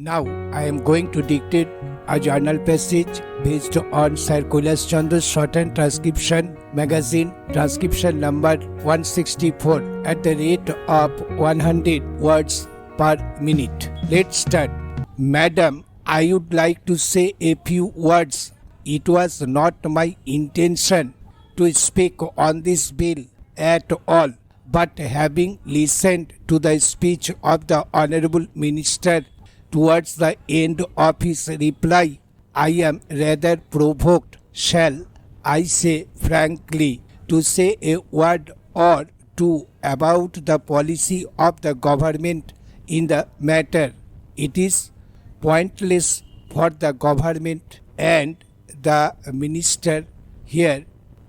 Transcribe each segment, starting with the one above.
Now I am going to dictate a journal passage based on Sir KAILASH Chandra's Shorthand Transcription Magazine, transcription number 164 at the rate of 100 words per minute. Let's start. Madam, I would like to say a few words. It was not my intention to speak on this bill at all, but having listened to the speech of the Honourable Minister towards the end of his reply, I am rather provoked, shall I say frankly, to say a word or two about the policy of the government in the matter. It is pointless for the government and the minister here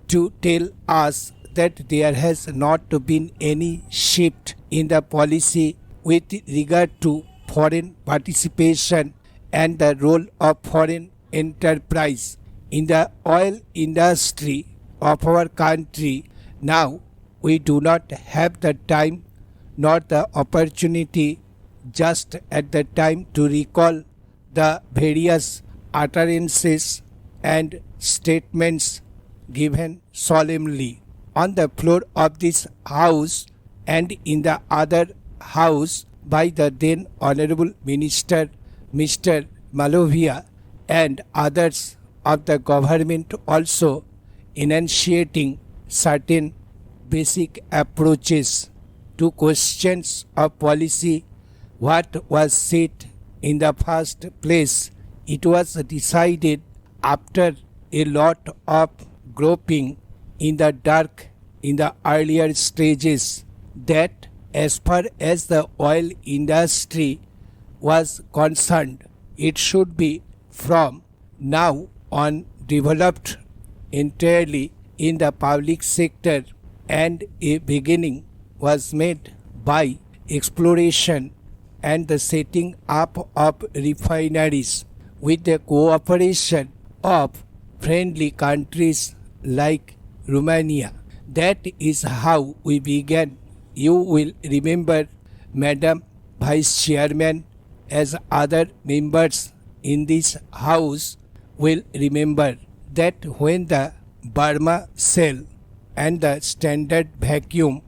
to tell us that there has not been any shift in the policy with regard to foreign participation and the role of foreign enterprise in the oil industry of our country. Now we do not have the time nor the opportunity just at the time to recall the various utterances and statements given solemnly on the floor of this house and in the other house by the then Honourable Minister Mr. Malovia and others of the government, also enunciating certain basic approaches to questions of policy. What was said in the first place? It was decided after a lot of groping in the dark in the earlier stages that as far as the oil industry was concerned, it should be from now on developed entirely in the public sector, and a beginning was made by exploration and the setting up of refineries with the cooperation of friendly countries like Romania. That is how we began. You will remember, Madam Vice Chairman, as other members in this house will remember, that when the Burma Shell and the Standard Vacuum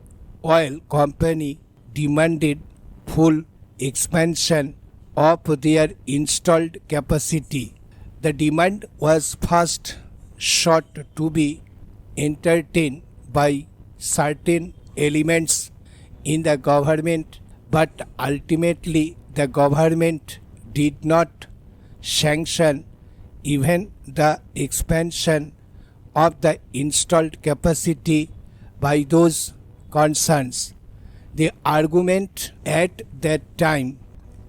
Oil Company demanded full expansion of their installed capacity, the demand was first sought to be entertained by certain elements in the government, but ultimately the government did not sanction even the expansion of the installed capacity by those concerns. The argument at that time,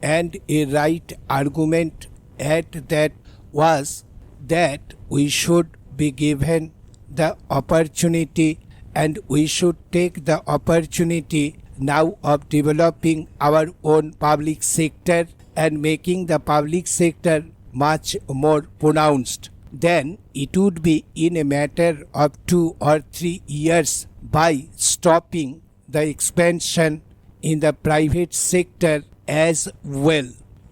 and a right argument at that, was that we should be given the opportunity and we should take the opportunity now of developing our own public sector and making the public sector much more pronounced. Then it would be in a matter of 2 or 3 years by stopping the expansion in the private sector as well.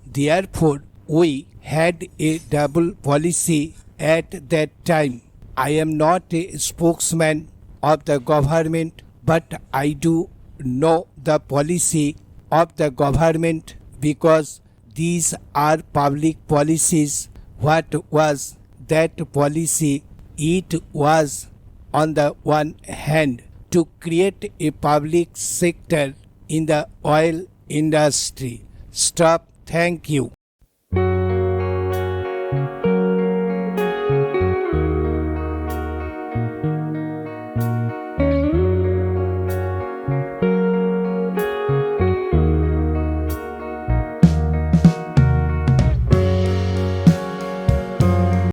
Therefore, we had a double policy at that time. I am not a spokesman of the government, but I do know the policy of the government because these are public policies. What was that policy? It was, on the one hand, to create a public sector in the oil industry. Stop. Thank you.